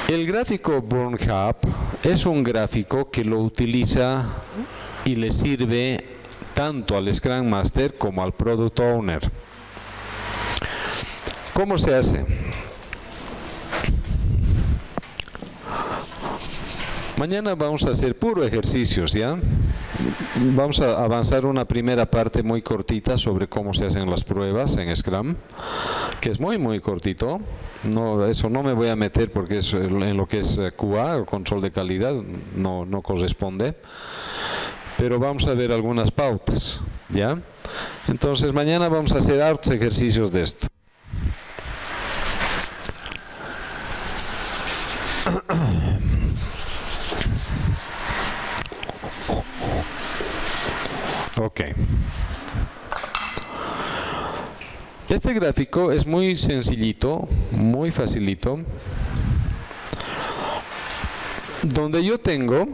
El gráfico Burnhub es un gráfico que lo utiliza y le sirve tanto al Scrum Master como al Product Owner. ¿Cómo se hace? Mañana vamos a hacer puro ejercicios, ¿ya? Vamos a avanzar una primera parte muy cortita sobre cómo se hacen las pruebas en Scrum, que es muy cortito. No, eso no me voy a meter porque es en lo que es QA, el control de calidad, no corresponde. Pero vamos a ver algunas pautas, ¿ya? Entonces mañana vamos a hacer hartos ejercicios de esto. Ok. Este gráfico es muy sencillito, muy facilito, donde yo tengo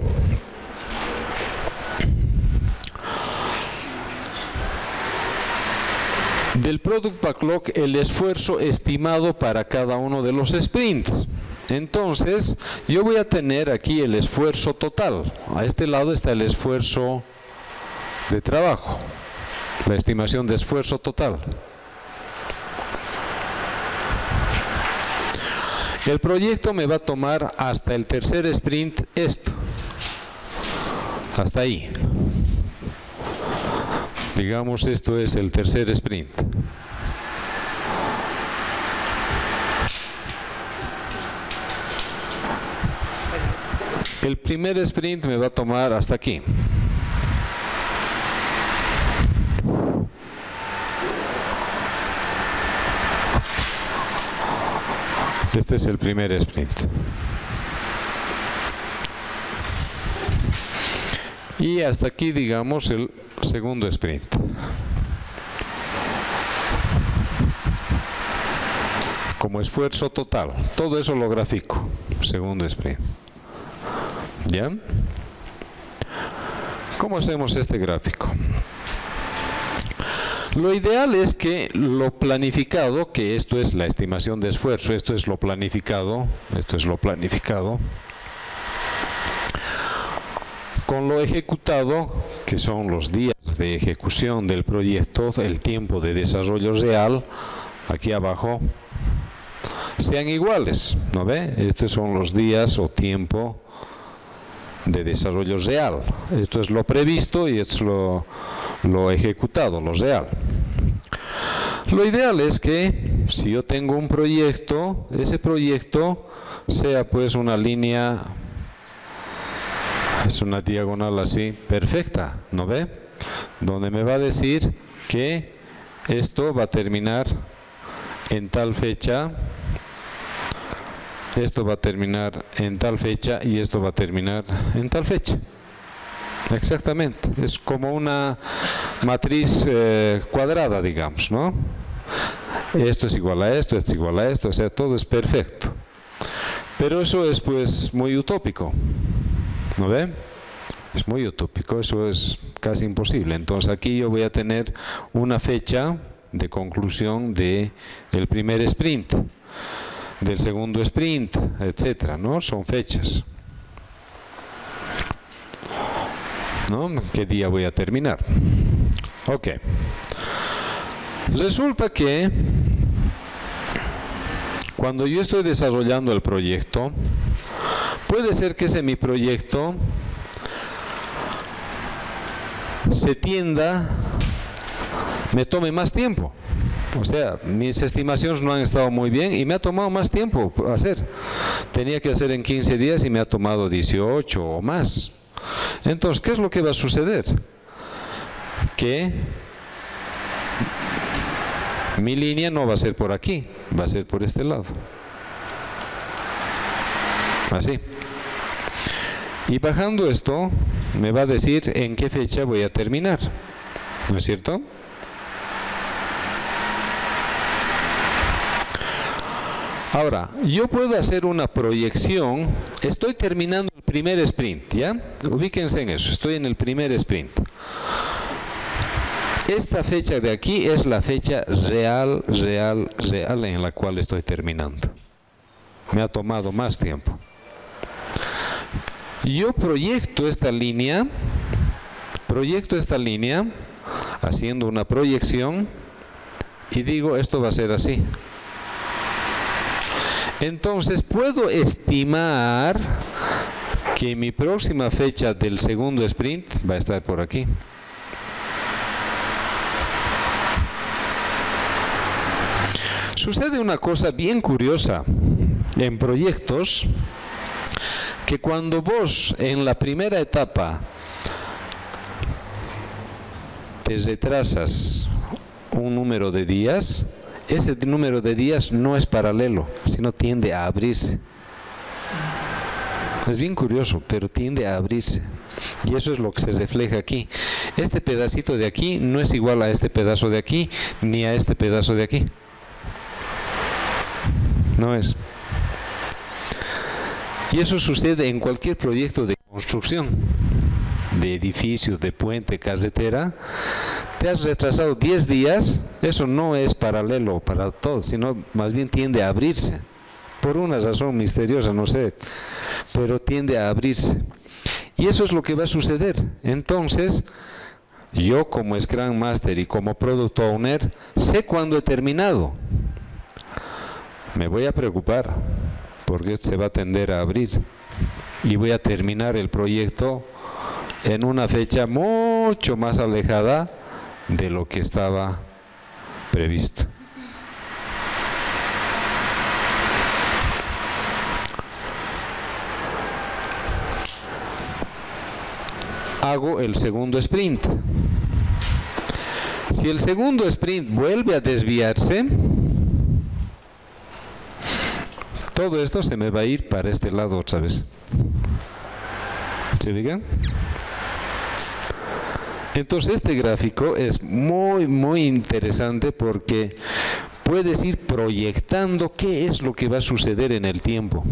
del Product Backlog el esfuerzo estimado para cada uno de los sprints. Entonces, yo voy a tener aquí el esfuerzo total. A este lado está el esfuerzo de trabajo, la estimación de esfuerzo total. El proyecto me va a tomar hasta el tercer sprint esto, hasta ahí. Digamos, esto es el tercer sprint. El primer sprint me va a tomar hasta aquí. Este es el primer sprint. Y hasta aquí, digamos, el segundo sprint. Como esfuerzo total. Todo eso lo grafico. Segundo sprint. ¿Ya? ¿Cómo hacemos este gráfico? Lo ideal es que lo planificado, que esto es la estimación de esfuerzo, esto es lo planificado, con lo ejecutado, que son los días de ejecución del proyecto, el tiempo de desarrollo real, aquí abajo, sean iguales, ¿no ve? Estos son los días o tiempo de desarrollo real. Esto es lo previsto y esto es lo ejecutado, lo real. Lo ideal es que si yo tengo un proyecto, ese proyecto sea pues una línea, es una diagonal así, perfecta, ¿no ve? Donde me va a decir que esto va a terminar en tal fecha, esto va a terminar en tal fecha y esto va a terminar en tal fecha. Exactamente, es como una matriz cuadrada, digamos, ¿no? Esto es igual a esto es igual a esto, o sea, todo es perfecto. Pero eso es pues muy utópico, ¿no ve? Es muy utópico, eso es casi imposible. Entonces aquí yo voy a tener una fecha de conclusión del primer sprint, del segundo sprint, etcétera, ¿no? Son fechas, ¿no? ¿Qué día voy a terminar? Ok. Resulta que cuando yo estoy desarrollando el proyecto, puede ser que ese mi proyecto me tome más tiempo. O sea, mis estimaciones no han estado muy bien y me ha tomado más tiempo hacer. Tenía que hacer en 15 días y me ha tomado 18 o más. Entonces, ¿qué es lo que va a suceder? Que mi línea no va a ser por aquí, va a ser por este lado. Así. Y bajando esto, me va a decir en qué fecha voy a terminar. ¿No es cierto? Ahora, yo puedo hacer una proyección. Estoy terminando el primer sprint, ¿ya? Ubíquense en eso, estoy en el primer sprint. Esta fecha de aquí es la fecha real en la cual estoy terminando. me ha tomado más tiempo. Yo proyecto esta línea haciendo una proyección y digo, esto va a ser así. Entonces puedo estimar que mi próxima fecha del segundo sprint va a estar por aquí. Sucede una cosa bien curiosa en proyectos, que cuando vos en la primera etapa te retrasas un número de días, ese número de días no es paralelo, sino tiende a abrirse. Es bien curioso, pero tiende a abrirse. Y eso es lo que se refleja aquí. Este pedacito de aquí no es igual a este pedazo de aquí, ni a este pedazo de aquí. No es. Y eso sucede en cualquier proyecto de construcción, de edificio, de puente, carretera. Te has retrasado 10 días, eso no es paralelo para todos, sino más bien tiende a abrirse. Por una razón misteriosa, no sé, pero tiende a abrirse. Y eso es lo que va a suceder. Entonces, yo como Scrum Master y como Product Owner, sé cuándo he terminado. Me voy a preocupar, porque esto se va a tender a abrir. Y voy a terminar el proyecto en una fecha mucho más alejada de lo que estaba previsto. Hago el segundo sprint. Si el segundo sprint vuelve a desviarse, todo esto se me va a ir para este lado otra vez. ¿Se fijan? Entonces este gráfico es muy interesante porque puedes ir proyectando qué es lo que va a suceder en el tiempo.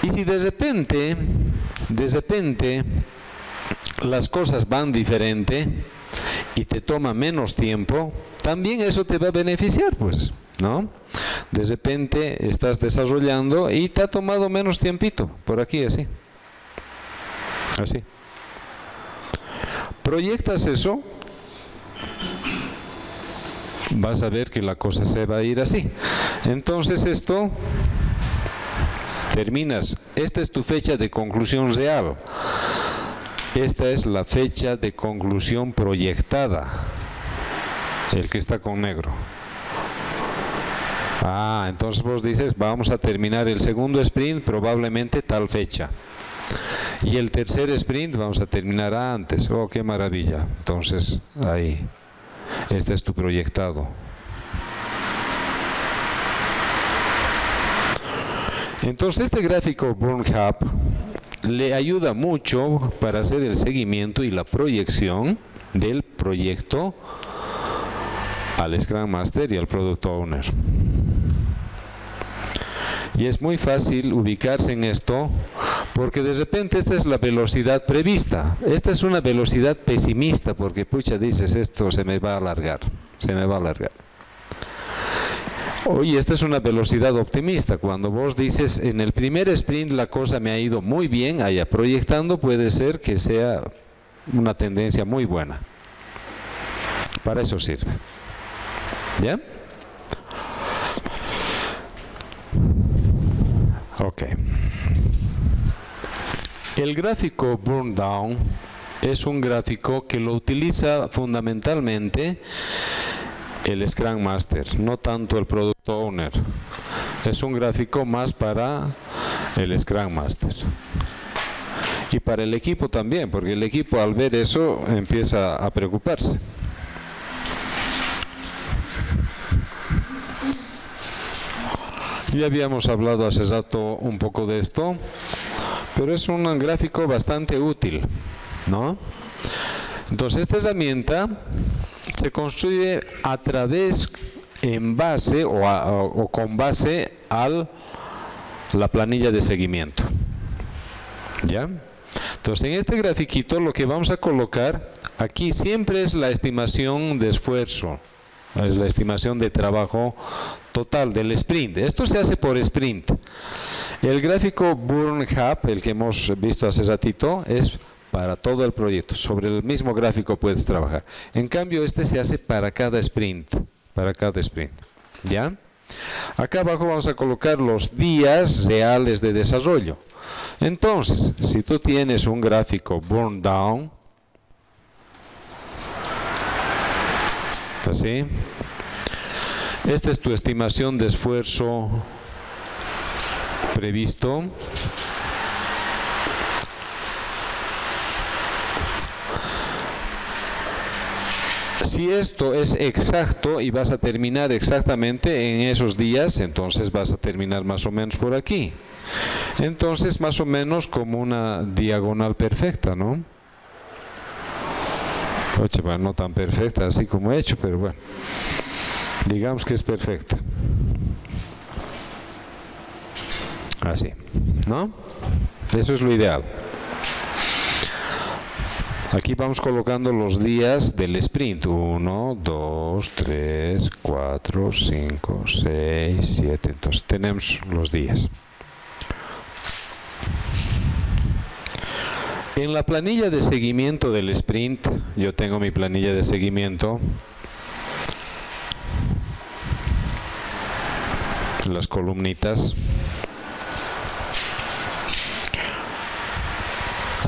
Y si de repente las cosas van diferente y te toma menos tiempo, también eso te va a beneficiar, pues, ¿no? De repente estás desarrollando y te ha tomado menos tiempito, por aquí así. Así. Proyectas eso, vas a ver que la cosa se va a ir así. Entonces esto, terminas, esta es tu fecha de conclusión real. Esta es la fecha de conclusión proyectada, el que está con negro. Entonces vos dices, vamos a terminar el segundo sprint probablemente tal fecha. Y el tercer sprint vamos a terminar antes. ¡Oh, qué maravilla! Entonces, ahí, este es tu proyectado. Entonces, este gráfico Burn Hub le ayuda mucho para hacer el seguimiento y la proyección del proyecto al Scrum Master y al Product Owner. Y es muy fácil ubicarse en esto, porque de repente esta es la velocidad prevista. Esta es una velocidad pesimista, porque pucha, dices, esto se me va a alargar, se me va a alargar. Oye, esta es una velocidad optimista. Cuando vos dices, en el primer sprint la cosa me ha ido muy bien, allá proyectando puede ser que sea una tendencia muy buena. Para eso sirve. ¿Ya? Ok. El gráfico Burn Down es un gráfico que lo utiliza fundamentalmente el Scrum Master, no tanto el Product Owner. Es un gráfico más para el Scrum Master. Y para el equipo también, porque el equipo al ver eso empieza a preocuparse. Ya habíamos hablado hace rato un poco de esto, pero es un gráfico bastante útil, ¿no? Entonces esta herramienta se construye a través, en base o con base a la planilla de seguimiento. ¿Ya? Entonces en este grafiquito lo que vamos a colocar aquí siempre es la estimación de esfuerzo. Es la estimación de trabajo total del sprint. Esto se hace por sprint. El gráfico Burn Hub, el que hemos visto hace ratito, es para todo el proyecto. Sobre el mismo gráfico puedes trabajar. En cambio, este se hace para cada sprint. Para cada sprint. ¿Ya? Acá abajo vamos a colocar los días reales de desarrollo. Entonces, si tú tienes un gráfico Burn Down, así, esta es tu estimación de esfuerzo previsto. Si esto es exacto y vas a terminar exactamente en esos días, entonces vas a terminar más o menos por aquí. Entonces, más o menos como una diagonal perfecta, ¿no? Oye, bueno, no tan perfecta así como he hecho, pero bueno, digamos que es perfecta. Así, ¿no? Eso es lo ideal. Aquí vamos colocando los días del sprint. 1, 2, 3, 4, 5, 6, 7. Entonces tenemos los días. En la planilla de seguimiento del sprint, yo tengo mi planilla de seguimiento. Las columnitas.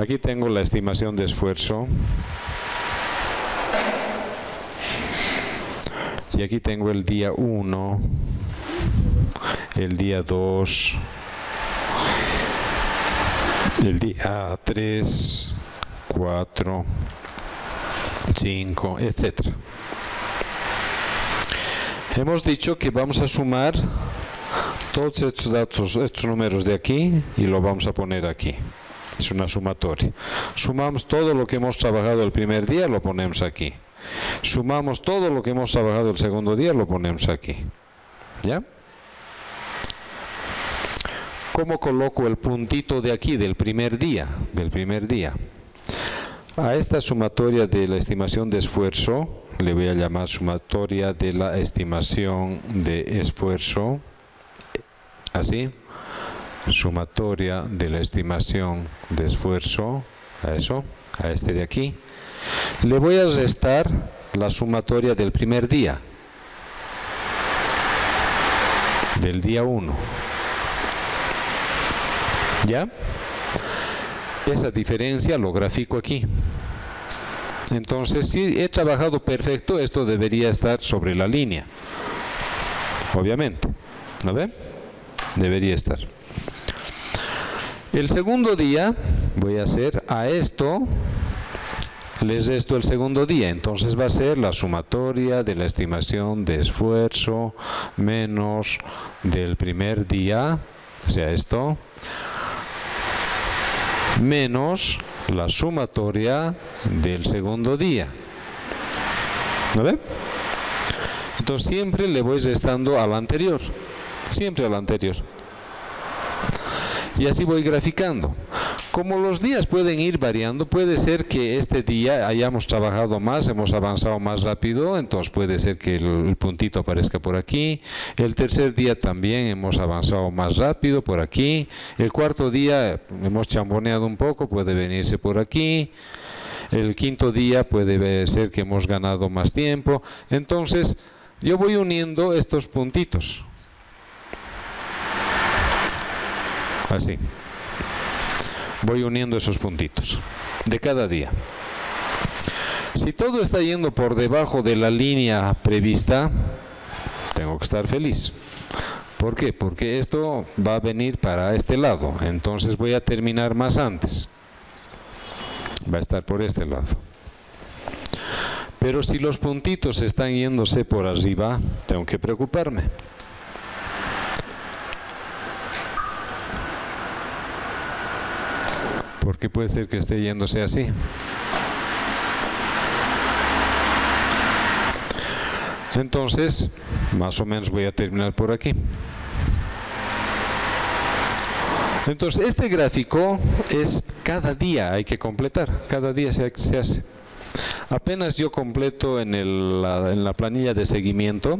Aquí tengo la estimación de esfuerzo. Y aquí tengo el día 1, el día 2, el día 3, 4, 5, etc. Hemos dicho que vamos a sumar todos estos datos, estos números de aquí, y lo vamos a poner aquí. Es una sumatoria. Sumamos todo lo que hemos trabajado el primer día, lo ponemos aquí. Sumamos todo lo que hemos trabajado el segundo día, lo ponemos aquí. ¿Ya? ¿Cómo coloco el puntito de aquí, del primer día? A esta sumatoria de la estimación de esfuerzo, le voy a llamar sumatoria de la estimación de esfuerzo. Así. Sumatoria de la estimación de esfuerzo, a este de aquí. Le voy a restar la sumatoria del primer día, del día 1. ¿Ya? Esa diferencia lo grafico aquí. Entonces, si he trabajado perfecto, esto debería estar sobre la línea. Obviamente. ¿No ve? Debería estar. El segundo día voy a hacer a esto, les resto el segundo día, entonces va a ser la sumatoria de la estimación de esfuerzo menos del primer día, o sea esto, menos la sumatoria del segundo día. ¿No ve? Entonces siempre le voy restando al anterior, siempre al anterior. Y así voy graficando. Como los días pueden ir variando, puede ser que este día hayamos trabajado más, hemos avanzado más rápido, entonces puede ser que el puntito aparezca por aquí. El tercer día también hemos avanzado más rápido por aquí. El cuarto día hemos chamboneado un poco, puede venirse por aquí. El quinto día puede ser que hemos ganado más tiempo. Entonces, yo voy uniendo estos puntitos. Así. Voy uniendo esos puntitos de cada día. Si todo está yendo por debajo de la línea prevista, tengo que estar feliz. ¿Por qué? Porque esto va a venir para este lado. Entonces voy a terminar más antes. Va a estar por este lado. Pero si los puntitos están yéndose por arriba, tengo que preocuparme. Porque puede ser que esté yéndose así. Entonces, más o menos voy a terminar por aquí. Entonces, este gráfico es cada día hay que completar. Cada día se hace. Apenas yo completo en la planilla de seguimiento,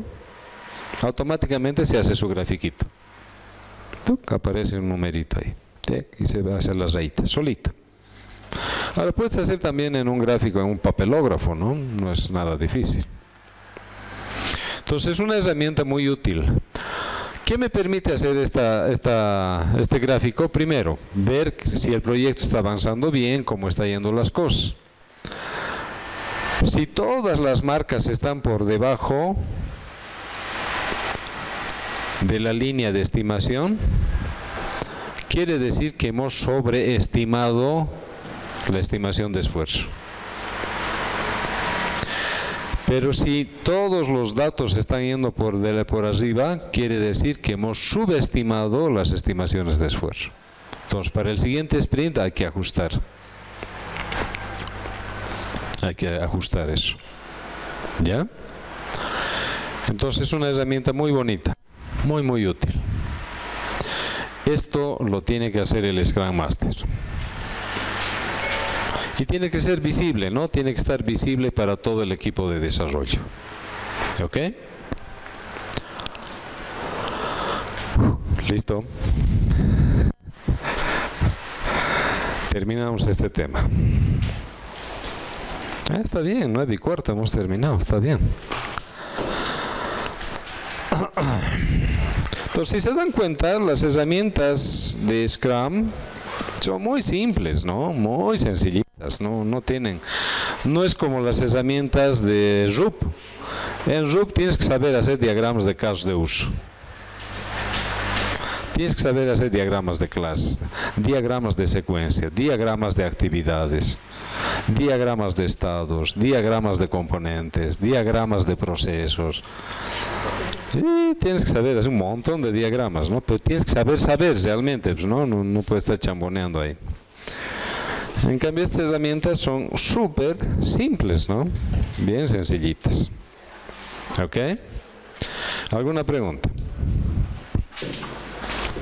automáticamente se hace su grafiquito. Aparece un numerito ahí. Y se va a hacer las rayitas, solito. Ahora puedes hacer también en un gráfico, en un papelógrafo, ¿no? No es nada difícil. Entonces es una herramienta muy útil. ¿Qué me permite hacer este gráfico? Primero, ver si el proyecto está avanzando bien, cómo están yendo las cosas. Si todas las marcas están por debajo de la línea de estimación, quiere decir que hemos sobreestimado la estimación de esfuerzo. Pero si todos los datos están yendo por arriba, quiere decir que hemos subestimado las estimaciones de esfuerzo. Entonces, para el siguiente sprint hay que ajustar. Hay que ajustar eso. ¿Ya? Entonces es una herramienta muy bonita, muy muy útil. Esto lo tiene que hacer el Scrum Master. Y tiene que ser visible, ¿no? Tiene que estar visible para todo el equipo de desarrollo. ¿Ok? Listo. Terminamos este tema. Está bien, 9:15 hemos terminado, está bien. Entonces, si se dan cuenta, las herramientas de Scrum son muy simples, ¿no? Muy sencillitas, no es como las herramientas de RUP. En RUP tienes que saber hacer diagramas de casos de uso. Tienes que saber hacer diagramas de clases, diagramas de secuencia, diagramas de actividades, diagramas de estados, diagramas de componentes, diagramas de procesos. Y tienes que saber hacer un montón de diagramas, ¿no? Pero tienes que saber realmente, pues, no puedes estar chamboneando ahí. En cambio, estas herramientas son súper simples, ¿no? Bien sencillitas. ¿Ok? ¿Alguna pregunta?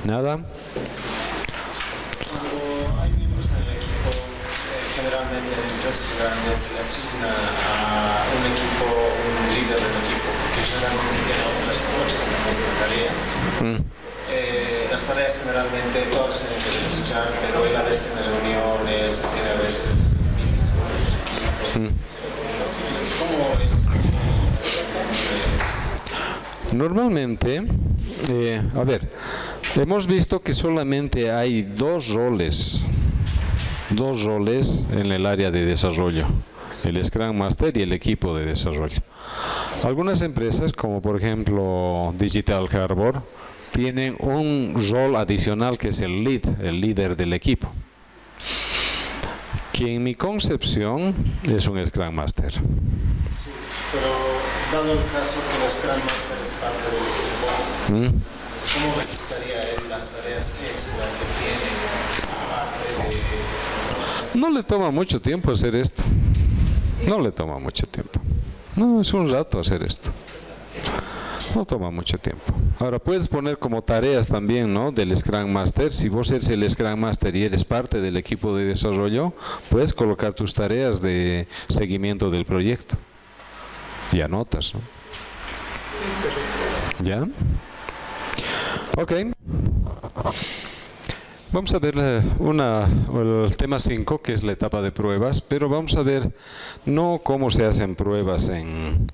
¿Nada? Cuando hay miembros en el equipo, generalmente en empresas grandes se le asigna a un equipo, un líder del equipo, que generalmente tiene otras muchas tipos de tareas. Las tareas generalmente todas las tienen que registrar, pero él a veces tiene reuniones, tiene a veces meetings con los equipos. ¿Cómo es? Normalmente, a ver, hemos visto que solamente hay dos roles en el área de desarrollo, el Scrum Master y el equipo de desarrollo. Algunas empresas, como por ejemplo Digital Harbor, tienen un rol adicional que es el líder del equipo, que en mi concepción es un Scrum Master. Sí, pero dado el caso que el Scrum Master es parte del equipo, ¿cómo registraría él las tareas extra que tiene aparte de...? No le toma mucho tiempo hacer esto. No le toma mucho tiempo. No, es un rato hacer esto. No toma mucho tiempo. Ahora puedes poner como tareas también, ¿no?, del Scrum Master. Si vos eres el Scrum Master y eres parte del equipo de desarrollo, puedes colocar tus tareas de seguimiento del proyecto. Y anotas, ¿no? ¿Ya? Ok. Vamos a ver el tema 5, que es la etapa de pruebas, pero vamos a ver no cómo se hacen pruebas en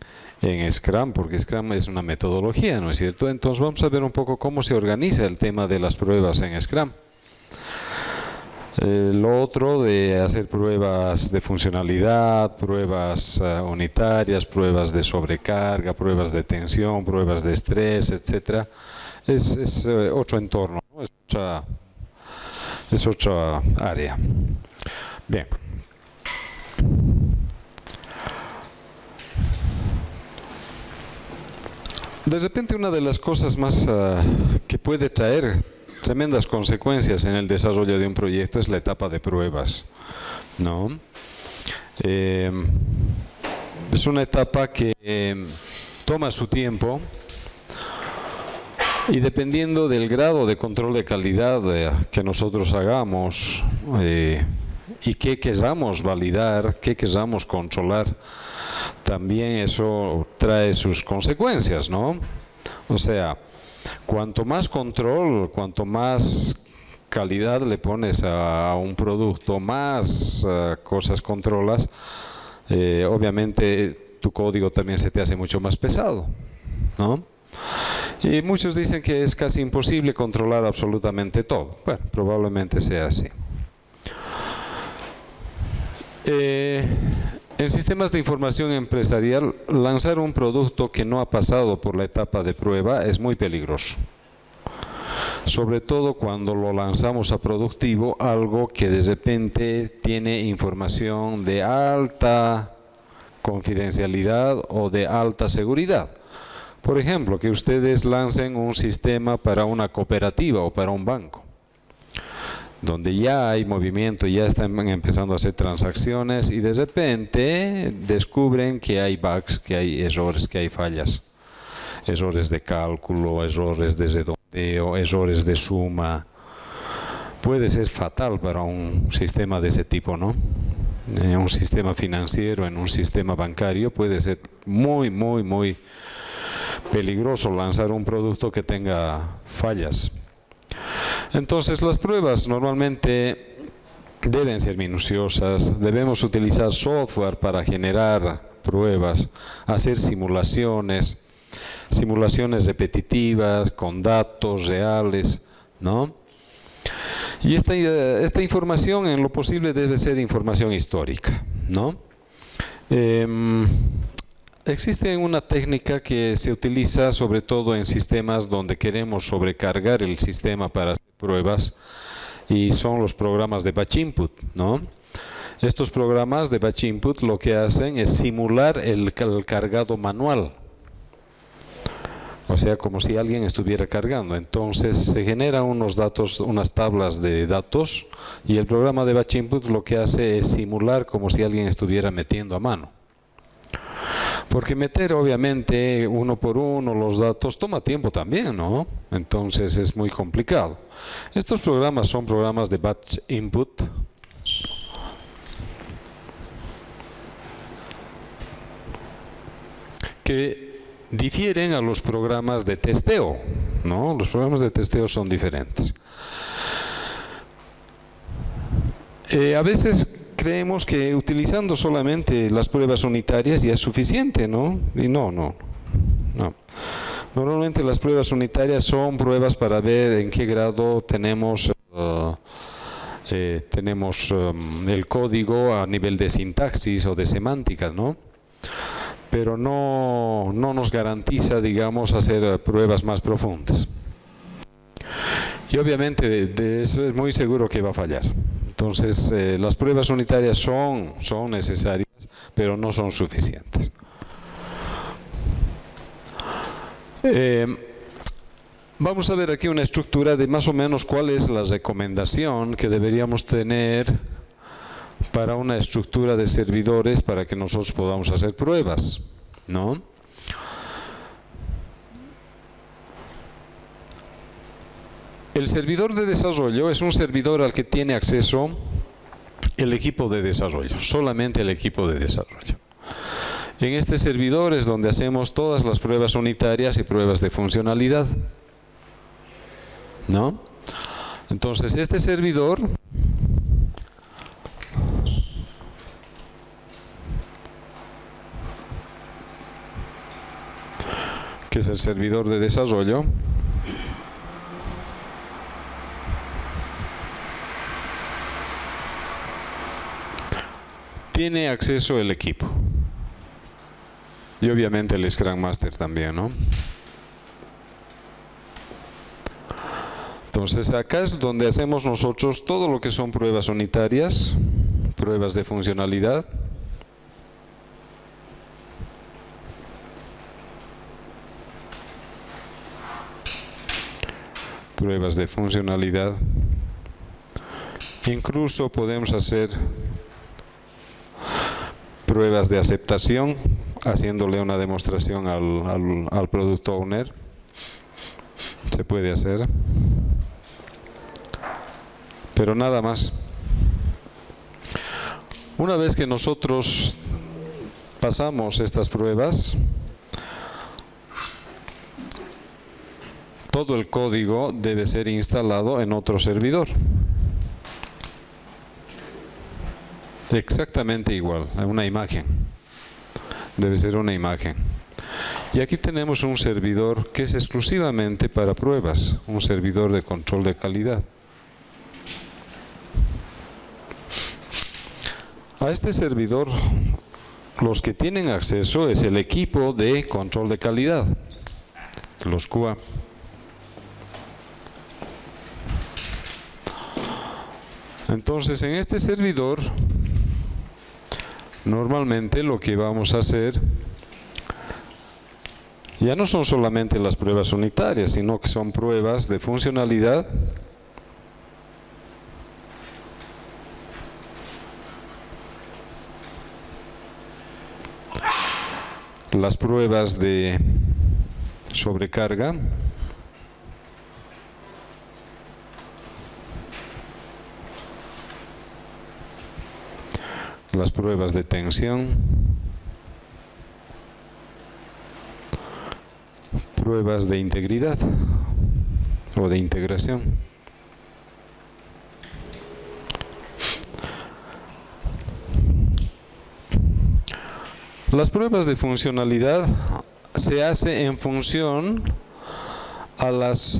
Scrum, porque Scrum es una metodología, ¿no es cierto? Entonces vamos a ver un poco cómo se organiza el tema de las pruebas en Scrum. Lo otro de hacer pruebas de funcionalidad, pruebas unitarias, pruebas de sobrecarga, pruebas de tensión, pruebas de estrés, etcétera, es otro entorno, ¿no? Es otra área. Bien. De repente una de las cosas más que puede traer tremendas consecuencias en el desarrollo de un proyecto es la etapa de pruebas, ¿no? Es una etapa que toma su tiempo y dependiendo del grado de control de calidad que nosotros hagamos y qué queramos validar, qué queramos controlar, también eso trae sus consecuencias, ¿no? O sea, cuanto más control, cuanto más calidad le pones a un producto, más cosas controlas, obviamente tu código también se te hace mucho más pesado, ¿no? Y muchos dicen que es casi imposible controlar absolutamente todo. Bueno, probablemente sea así. En sistemas de información empresarial, lanzar un producto que no ha pasado por la etapa de prueba es muy peligroso. Sobre todo cuando lo lanzamos a productivo, algo que de repente tiene información de alta confidencialidad o de alta seguridad. Por ejemplo, que ustedes lancen un sistema para una cooperativa o para un banco, donde ya hay movimiento, ya están empezando a hacer transacciones y de repente descubren que hay bugs, que hay errores, que hay fallas. Errores de cálculo, errores de redondeo, errores de suma. Puede ser fatal para un sistema de ese tipo, ¿no? En un sistema financiero, en un sistema bancario, puede ser muy peligroso lanzar un producto que tenga fallas. Entonces las pruebas normalmente deben ser minuciosas, debemos utilizar software para generar pruebas, hacer simulaciones repetitivas, con datos reales, ¿no? Y esta información en lo posible debe ser información histórica, ¿no? Existe una técnica que se utiliza sobre todo en sistemas donde queremos sobrecargar el sistema para hacer pruebas y son los programas de batch input, ¿no? Estos programas de batch input lo que hacen es simular el cargado manual. O sea, como si alguien estuviera cargando. Entonces se generan unos datos, unas tablas de datos y el programa de batch input lo que hace es simular como si alguien estuviera metiendo a mano. Porque meter obviamente uno por uno los datos toma tiempo también, ¿no? Entonces es muy complicado. Estos programas son programas de batch input. Que difieren a los programas de testeo, ¿no? Los programas de testeo son diferentes. A veces creemos que utilizando solamente las pruebas unitarias ya es suficiente, ¿no? Y no. Normalmente las pruebas unitarias son pruebas para ver en qué grado tenemos el código a nivel de sintaxis o de semántica, ¿no? Pero no nos garantiza, digamos, hacer pruebas más profundas. Y obviamente de eso es muy seguro que va a fallar. Entonces, las pruebas unitarias son necesarias, pero no son suficientes. Vamos a ver aquí una estructura de más o menos cuál es la recomendación que deberíamos tener para una estructura de servidores para que nosotros podamos hacer pruebas, ¿no? El servidor de desarrollo es un servidor al que tiene acceso el equipo de desarrollo, solamente el equipo de desarrollo. En este servidor es donde hacemos todas las pruebas unitarias y pruebas de funcionalidad, ¿no? Entonces este servidor que es el servidor de desarrollo, tiene acceso el equipo y obviamente el Scrum Master también, ¿no? Entonces acá es donde hacemos nosotros todo lo que son pruebas unitarias, pruebas de funcionalidad, pruebas de funcionalidad. Incluso podemos hacer pruebas de aceptación, haciéndole una demostración al Product Owner. Se puede hacer. Pero nada más. Una vez que nosotros pasamos estas pruebas, todo el código debe ser instalado en otro servidor. Exactamente igual, una imagen. Debe ser una imagen. Y aquí tenemos un servidor que es exclusivamente para pruebas, un servidor de control de calidad. A este servidor, los que tienen acceso es el equipo de control de calidad, los QA. Entonces, en este servidor, normalmente lo que vamos a hacer ya no son solamente las pruebas unitarias, sino que son pruebas de funcionalidad las pruebas de sobrecarga, las pruebas de tensión, pruebas de integridad o de integración. Las pruebas de funcionalidad se hacen en función a los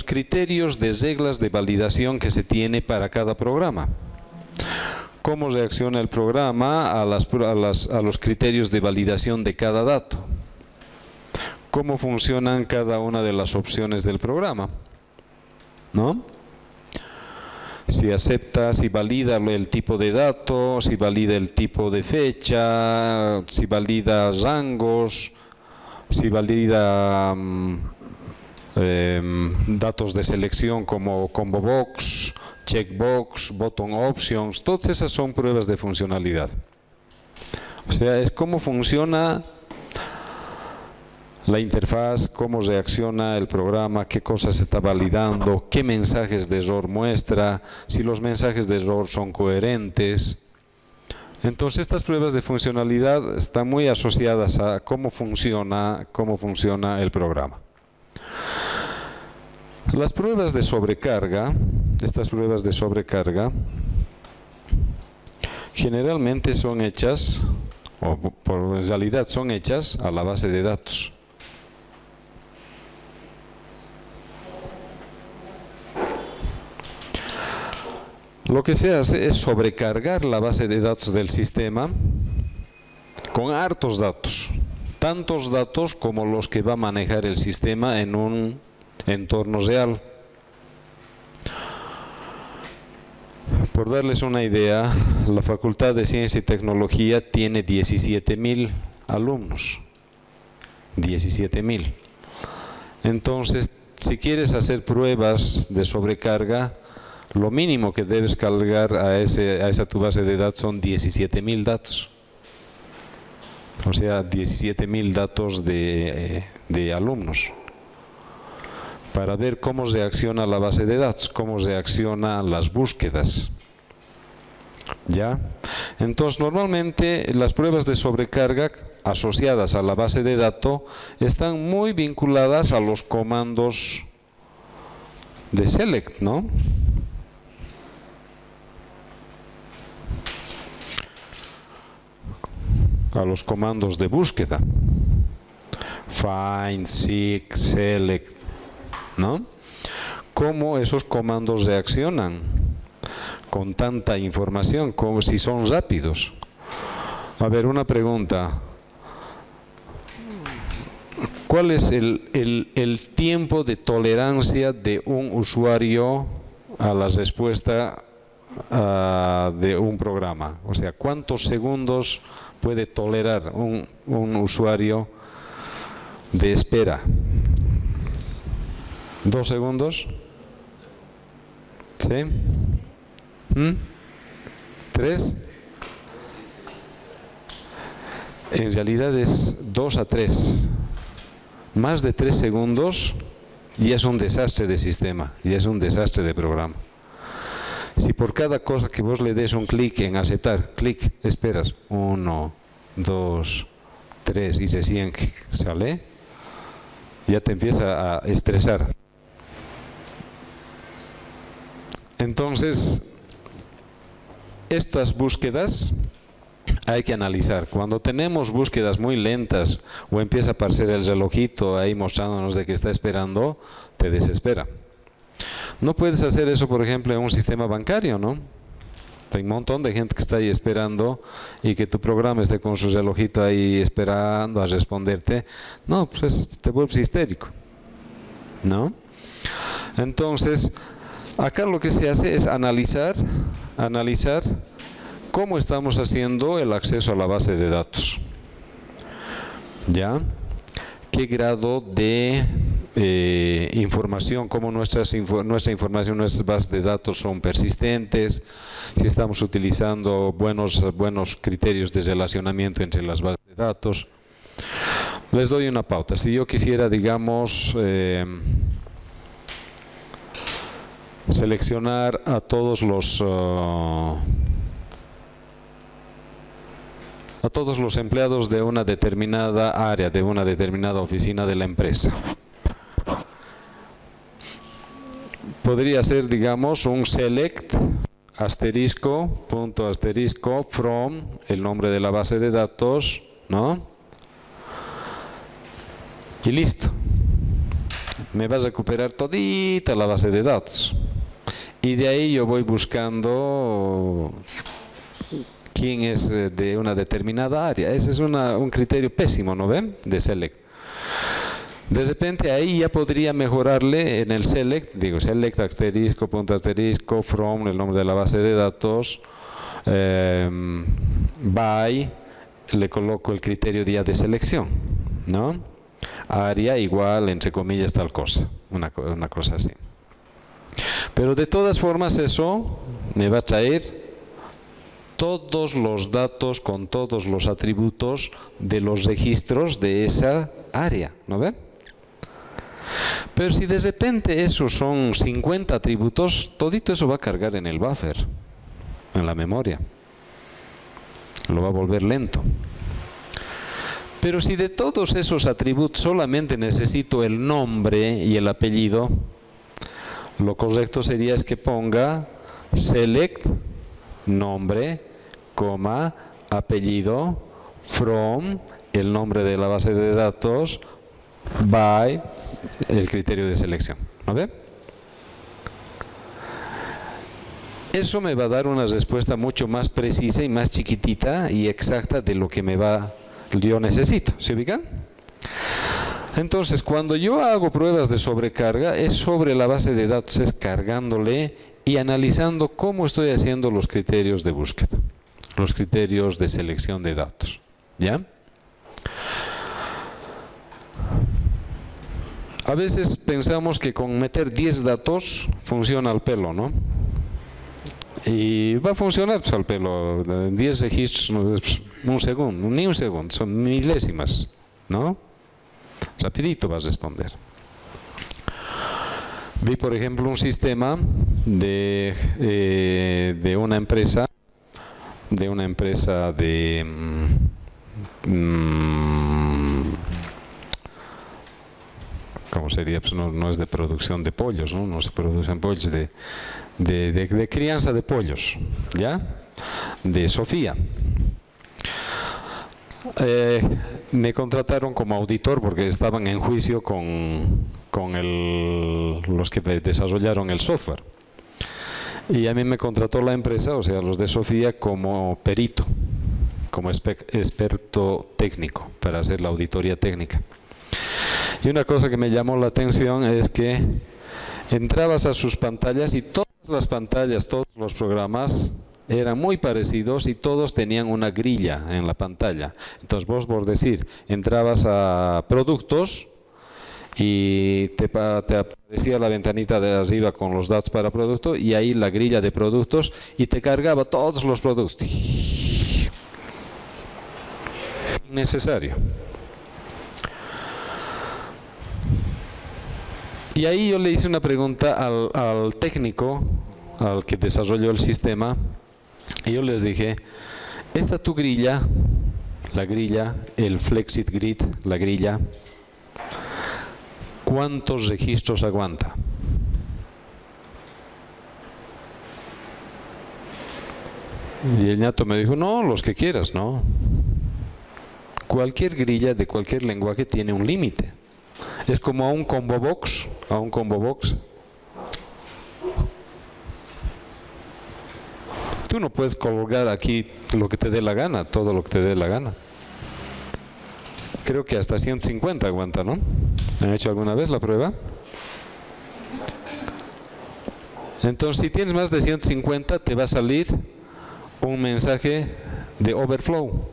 criterios de reglas de validación que se tiene para cada programa. Cómo reacciona el programa a los criterios de validación de cada dato. Cómo funcionan cada una de las opciones del programa, ¿no? Si acepta, si valida el tipo de dato, si valida el tipo de fecha, si valida rangos, si valida datos de selección como combo box, checkbox, button options, todas esas son pruebas de funcionalidad. O sea, es cómo funciona la interfaz, cómo reacciona el programa, qué cosas está validando, qué mensajes de error muestra, si los mensajes de error son coherentes. Entonces estas pruebas de funcionalidad están muy asociadas a cómo funciona el programa. Las pruebas de sobrecarga, estas pruebas de sobrecarga, generalmente son hechas, o en realidad son hechas a la base de datos. Lo que se hace es sobrecargar la base de datos del sistema con hartos datos, tantos datos como los que va a manejar el sistema en un entorno real. Por darles una idea, la Facultad de Ciencia y Tecnología tiene 17.000 alumnos. 17.000. Entonces, si quieres hacer pruebas de sobrecarga, lo mínimo que debes cargar a esa tu base de datos son 17.000 datos. O sea, 17.000 datos de alumnos. Para ver cómo reacciona la base de datos, cómo reaccionan las búsquedas. ¿Ya? Entonces, normalmente las pruebas de sobrecarga asociadas a la base de datos están muy vinculadas a los comandos de select, ¿no? A los comandos de búsqueda. Find, seek, select, ¿no? ¿Cómo esos comandos reaccionan con tanta información? Como si son rápidos. A ver, una pregunta. ¿Cuál es el tiempo de tolerancia de un usuario a la respuesta de un programa? O sea, ¿cuántos segundos puede tolerar un usuario de espera? ¿2 segundos? ¿Sí? ¿3? En realidad es 2 a 3. Más de 3 segundos ya es un desastre de sistema, ya es un desastre de programa. Si por cada cosa que vos le des un clic en aceptar, clic, esperas 1, 2, 3 y recién sale, ya te empieza a estresar. Entonces, estas búsquedas hay que analizar. Cuando tenemos búsquedas muy lentas o empieza a aparecer el relojito ahí mostrándonos de que está esperando, te desespera. No puedes hacer eso, por ejemplo, en un sistema bancario, ¿no? Hay un montón de gente que está ahí esperando y que tu programa esté con su relojito ahí esperando a responderte. No, pues te vuelves histérico, ¿no? Entonces, acá lo que se hace es analizar cómo estamos haciendo el acceso a la base de datos. ¿Ya? ¿Qué grado de información, cómo nuestra información, nuestras bases de datos son persistentes, si estamos utilizando buenos criterios de relacionamiento entre las bases de datos? Les doy una pauta. Si yo quisiera, digamos, seleccionar a todos los empleados de una determinada área, de una determinada oficina de la empresa. Podría ser, digamos, un select punto asterisco from el nombre de la base de datos, ¿no? Y listo. Me va a recuperar todita la base de datos. Y de ahí yo voy buscando quién es de una determinada área. Ese es un criterio pésimo, ¿no ven? De select. De repente ahí ya podría mejorarle en el select, digo select asterisco, punto asterisco, from, el nombre de la base de datos, by, le coloco el criterio día de selección, ¿no? Área igual, entre comillas, tal cosa, una cosa así. Pero de todas formas eso me va a traer todos los datos con todos los atributos de los registros de esa área, ¿no ven? Pero si de repente esos son 50 atributos, todito eso va a cargar en el buffer, en la memoria. Lo va a volver lento. Pero si de todos esos atributos solamente necesito el nombre y el apellido, lo correcto sería es que ponga select nombre, coma, apellido, from, el nombre de la base de datos, by, el criterio de selección. ¿No ve? Eso me va a dar una respuesta mucho más precisa y más chiquitita y exacta de lo que yo necesito. ¿Se ubican? Entonces, cuando yo hago pruebas de sobrecarga, es sobre la base de datos, es cargándole y analizando cómo estoy haciendo los criterios de búsqueda, los criterios de selección de datos. ¿Ya? A veces pensamos que con meter 10 datos funciona al pelo, ¿no? Y va a funcionar pues, al pelo. 10 registros, un segundo, ni un segundo, son milésimas, ¿no? Rapidito vas a responder. Vi, por ejemplo, un sistema de una empresa, ¿cómo sería? Pues no es de producción de pollos, ¿no? No se producen pollos, de crianza de pollos, ¿ya? De Sofía. Me contrataron como auditor porque estaban en juicio con los que desarrollaron el software. Y a mí me contrató la empresa, o sea, los de Sofía, como perito, como experto técnico, para hacer la auditoría técnica. Y una cosa que me llamó la atención es que entrabas a sus pantallas y todas las pantallas, todos los programas eran muy parecidos y todos tenían una grilla en la pantalla. Entonces vos, por decir, entrabas a productos y te aparecía la ventanita de arriba con los datos para producto y ahí la grilla de productos y te cargaba todos los productos. Innecesario. Y ahí yo le hice una pregunta al técnico al que desarrolló el sistema y yo les dije, esta tu grilla, la grilla, el Flexit Grid, la grilla, ¿cuántos registros aguanta? Y el ñato me dijo, no, los que quieras, no. Cualquier grilla de cualquier lenguaje tiene un límite. Es como a un combo box, Tú no puedes colgar aquí lo que te dé la gana, todo lo que te dé la gana. Creo que hasta 150 aguanta, ¿no? ¿Han hecho alguna vez la prueba? Entonces, si tienes más de 150, te va a salir un mensaje de overflow.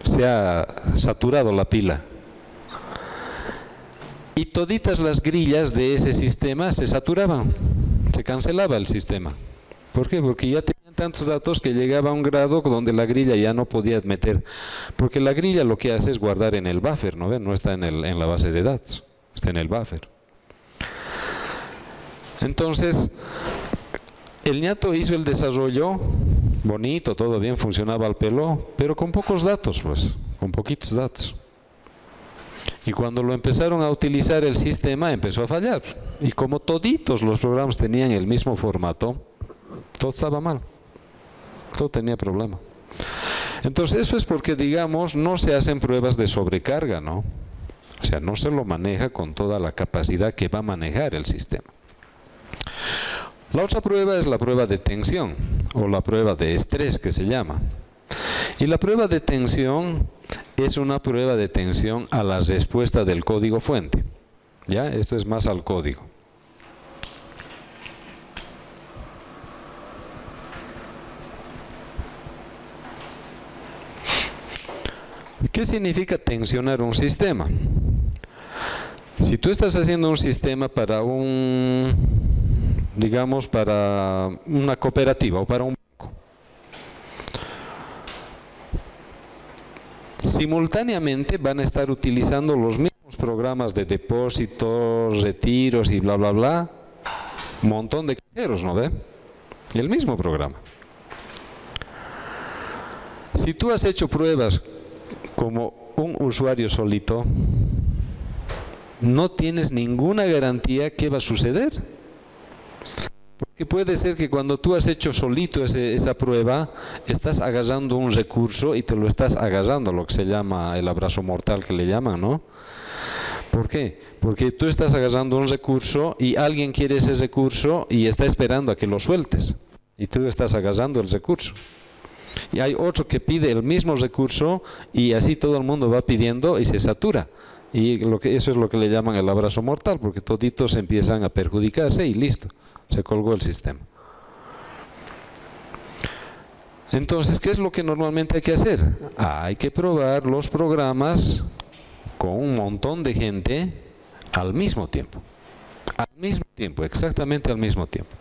Se ha saturado la pila. Y toditas las grillas de ese sistema se saturaban, se cancelaba el sistema. ¿Por qué? Porque ya tenían tantos datos que llegaba a un grado donde la grilla ya no podías meter. Porque la grilla lo que hace es guardar en el buffer, ¿no ven? No está en la base de datos, está en el buffer. Entonces, el ñato hizo el desarrollo, bonito, todo bien, funcionaba al pelo, pero con pocos datos, pues, con poquitos datos. Y cuando lo empezaron a utilizar el sistema, empezó a fallar. Y como toditos los programas tenían el mismo formato, todo estaba mal, todo tenía problema. Entonces eso es porque, digamos, no se hacen pruebas de sobrecarga, ¿no? O sea, no se lo maneja con toda la capacidad que va a manejar el sistema. La otra prueba es la prueba de tensión, o la prueba de estrés que se llama. Y la prueba de tensión es una prueba de tensión a la respuesta del código fuente. ¿Ya? Esto es más al código. ¿Qué significa tensionar un sistema? Si tú estás haciendo un sistema para digamos, para una cooperativa o para un banco, simultáneamente van a estar utilizando los mismos programas de depósitos, retiros y bla, bla, bla, un montón de cajeros, ¿no ve? El mismo programa. Si tú has hecho pruebas como un usuario solito, no tienes ninguna garantía que va a suceder. Porque puede ser que cuando tú has hecho solito esa prueba, estás agarrando un recurso y te lo estás agarrando, lo que se llama el abrazo mortal que le llaman, ¿no? ¿Por qué? Porque tú estás agarrando un recurso y alguien quiere ese recurso y está esperando a que lo sueltes. Y tú estás agarrando el recurso. Y hay otro que pide el mismo recurso y así todo el mundo va pidiendo y se satura. Y eso es lo que le llaman el abrazo mortal, porque toditos empiezan a perjudicarse y listo, se colgó el sistema. Entonces, ¿qué es lo que normalmente hay que hacer? Hay que probar los programas con un montón de gente al mismo tiempo. Al mismo tiempo, exactamente al mismo tiempo.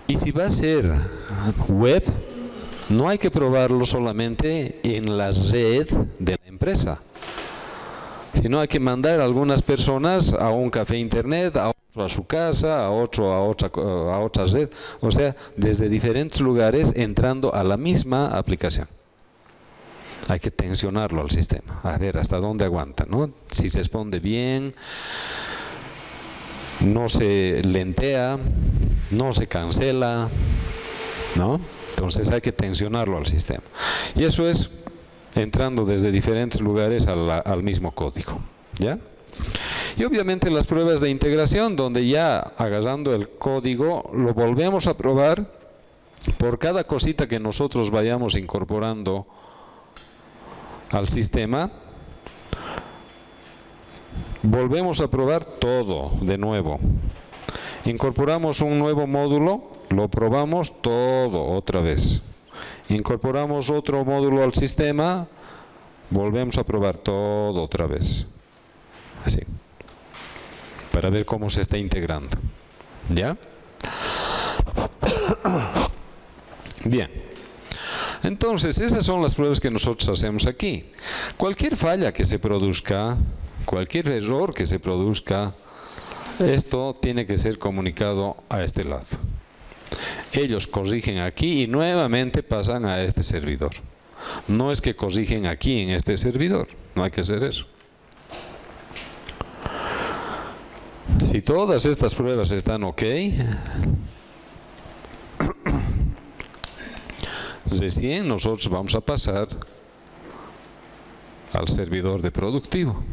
Y si va a ser web, no hay que probarlo solamente en la red de la empresa, sino hay que mandar a algunas personas a un café internet, a otro a su casa, a otro a otra red, o sea, desde diferentes lugares entrando a la misma aplicación. Hay que tensionarlo al sistema, a ver hasta dónde aguanta, ¿no? Si se responde bien, no se lentea, no se cancela, ¿no? Entonces hay que tensionarlo al sistema. Y eso es entrando desde diferentes lugares al mismo código, ¿ya? Y obviamente las pruebas de integración, donde ya agarrando el código lo volvemos a probar por cada cosita que nosotros vayamos incorporando al sistema. Volvemos a probar todo de nuevo. Incorporamos un nuevo módulo, lo probamos todo otra vez. Incorporamos otro módulo al sistema, volvemos a probar todo otra vez. Así. Para ver cómo se está integrando. ¿Ya? Bien. Entonces, esas son las pruebas que nosotros hacemos aquí. Cualquier falla que se produzca, cualquier error que se produzca, esto tiene que ser comunicado a este lado. Ellos corrigen aquí y nuevamente pasan a este servidor. No es que corrigen aquí en este servidor, no hay que hacer eso. Si todas estas pruebas están ok, recién nosotros vamos a pasar al servidor de productivo.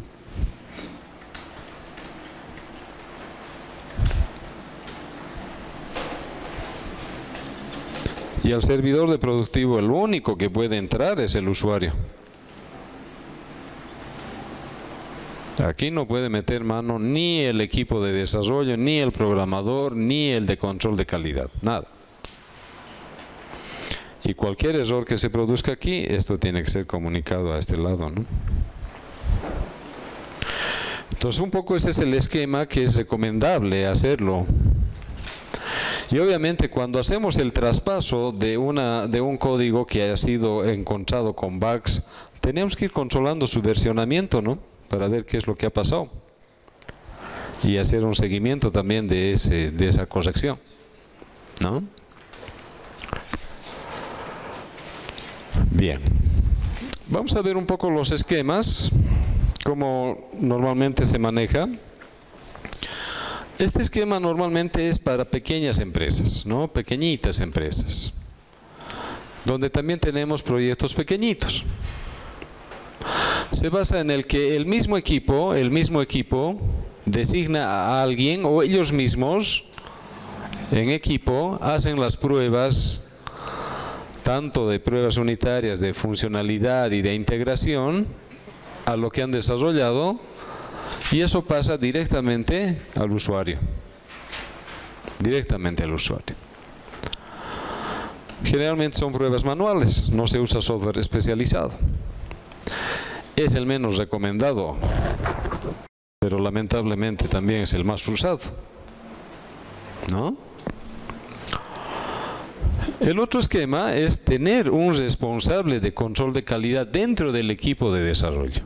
Y al servidor de productivo el único que puede entrar es el usuario. Aquí no puede meter mano ni el equipo de desarrollo, ni el programador, ni el de control de calidad, nada. Y cualquier error que se produzca aquí, esto tiene que ser comunicado a este lado, ¿no? Entonces un poco ese es el esquema que es recomendable hacerlo. Y obviamente cuando hacemos el traspaso de un código que haya sido encontrado con bugs, tenemos que ir controlando su versionamiento, ¿no? Para ver qué es lo que ha pasado. Y hacer un seguimiento también de esa corrección, ¿no? Bien. Vamos a ver un poco los esquemas, cómo normalmente se maneja. Este esquema normalmente es para pequeñas empresas, ¿no? Pequeñitas empresas, donde también tenemos proyectos pequeñitos. Se basa en el que el mismo equipo designa a alguien o ellos mismos en equipo hacen las pruebas, tanto de pruebas unitarias de funcionalidad y de integración a lo que han desarrollado. Y eso pasa directamente al usuario. Directamente al usuario. Generalmente son pruebas manuales, no se usa software especializado. Es el menos recomendado, pero lamentablemente también es el más usado, ¿no? El otro esquema es tener un responsable de control de calidad dentro del equipo de desarrollo.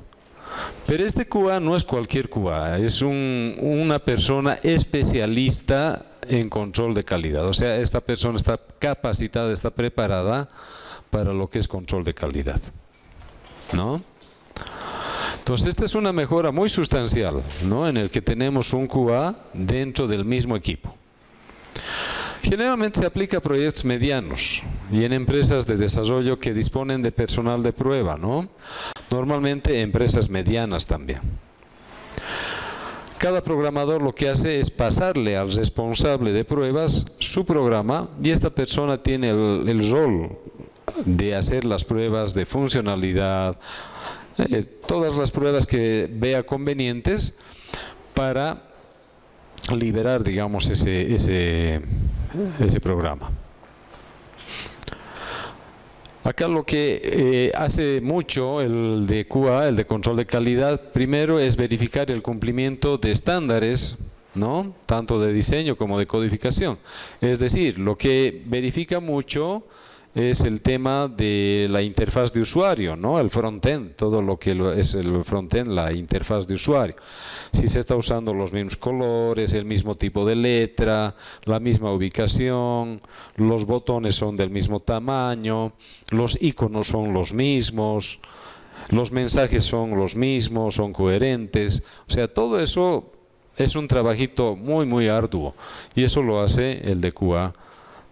Pero este QA no es cualquier QA, es una persona especialista en control de calidad. O sea, esta persona está capacitada, está preparada para lo que es control de calidad, ¿no? Entonces, esta es una mejora muy sustancial, ¿no? En el que tenemos un QA dentro del mismo equipo. Generalmente se aplica a proyectos medianos y en empresas de desarrollo que disponen de personal de prueba, ¿no? Normalmente empresas medianas también. Cada programador lo que hace es pasarle al responsable de pruebas su programa y esta persona tiene el rol de hacer las pruebas de funcionalidad, todas las pruebas que vea convenientes para liberar, digamos, ese programa. Acá lo que hace mucho el de QA, el de control de calidad, primero es verificar el cumplimiento de estándares, ¿no? Tanto de diseño como de codificación. Es decir, lo que verifica mucho es el tema de la interfaz de usuario, ¿no? El frontend, todo lo que es el frontend, la interfaz de usuario. Si se está usando los mismos colores, el mismo tipo de letra, la misma ubicación, los botones son del mismo tamaño, los iconos son los mismos, los mensajes son los mismos, son coherentes. O sea, todo eso es un trabajito muy, muy arduo y eso lo hace el de QA,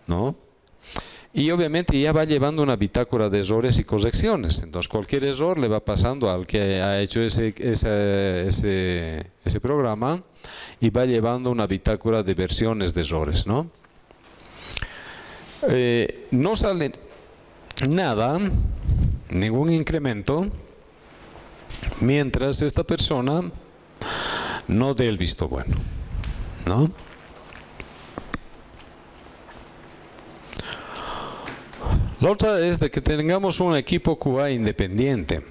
¿no? Y obviamente ya va llevando una bitácora de errores y correcciones. Entonces cualquier error le va pasando al que ha hecho ese programa y va llevando una bitácora de versiones de errores, ¿no? No sale nada, ningún incremento, mientras esta persona no dé el visto bueno, ¿no? La otra es de que tengamos un equipo QA independiente.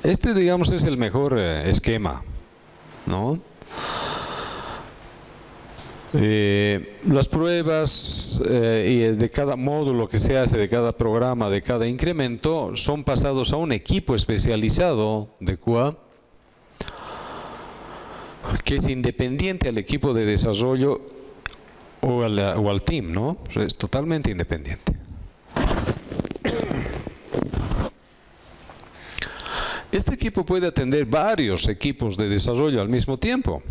Este, digamos, es el mejor esquema, ¿no? Las pruebas de cada módulo que se hace, de cada programa, de cada incremento, son pasados a un equipo especializado de QA que es independiente al equipo de desarrollo o al team, ¿no? Es totalmente independiente. Este equipo puede atender varios equipos de desarrollo al mismo tiempo,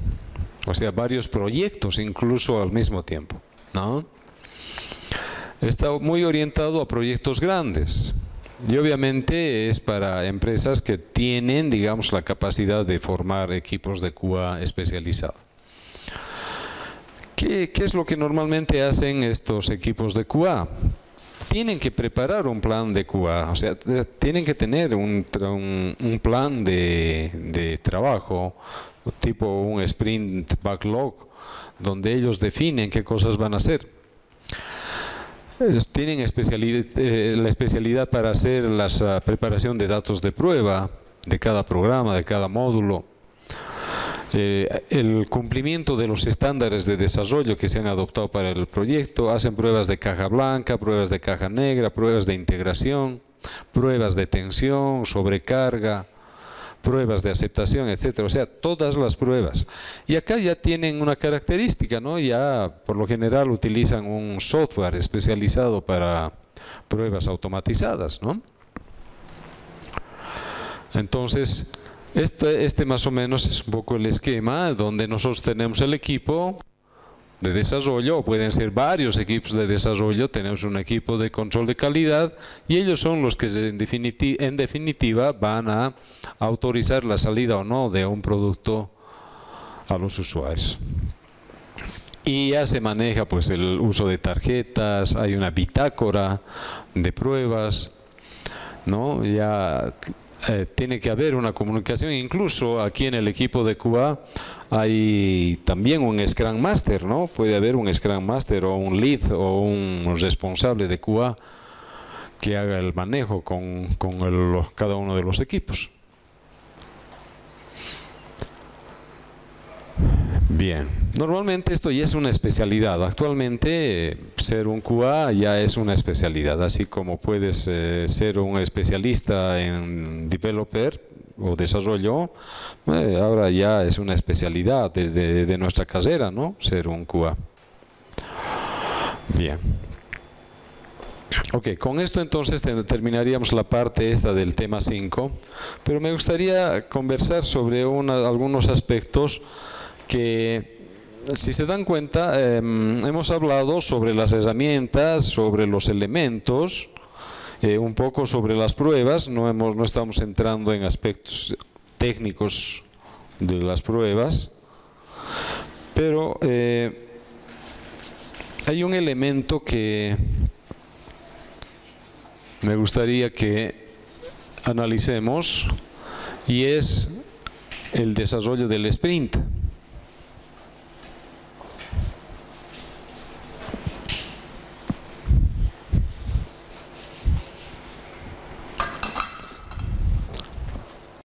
o sea, varios proyectos incluso al mismo tiempo, ¿no? Está muy orientado a proyectos grandes y obviamente es para empresas que tienen, digamos, la capacidad de formar equipos de QA especializados. ¿Qué es lo que normalmente hacen estos equipos de QA? Tienen que preparar un plan de QA, o sea, tienen que tener un plan de trabajo, tipo un sprint backlog, donde ellos definen qué cosas van a hacer. Tienen la especialidad para hacer la preparación de datos de prueba de cada programa, de cada módulo. El cumplimiento de los estándares de desarrollo que se han adoptado para el proyecto, hacen pruebas de caja blanca, pruebas de caja negra, pruebas de integración, pruebas de tensión, sobrecarga, pruebas de aceptación, etcétera. O sea, todas las pruebas. Y acá ya tienen una característica, ¿no? Ya por lo general utilizan un software especializado para pruebas automatizadas, ¿no? Entonces, este más o menos es un poco el esquema donde nosotros tenemos el equipo de desarrollo, o pueden ser varios equipos de desarrollo, tenemos un equipo de control de calidad y ellos son los que en definitiva van a autorizar la salida o no de un producto a los usuarios. Y ya se maneja pues el uso de tarjetas, hay una bitácora de pruebas, ¿no? Ya tiene que haber una comunicación, incluso aquí en el equipo de QA hay también un Scrum Master, ¿no? Puede haber un Scrum Master o un lead o un responsable de QA que haga el manejo con cada uno de los equipos. Bien, normalmente esto ya es una especialidad. Actualmente ser un QA ya es una especialidad, así como puedes ser un especialista en developer o desarrollo, ahora ya es una especialidad de nuestra carrera, ¿no? Ser un QA. Bien. Ok, con esto entonces terminaríamos la parte esta del tema 5, pero me gustaría conversar sobre algunos aspectos que, si se dan cuenta, hemos hablado sobre las herramientas, sobre los elementos, un poco sobre las pruebas, no estamos entrando en aspectos técnicos de las pruebas, pero hay un elemento que me gustaría que analicemos y es el desarrollo del sprint.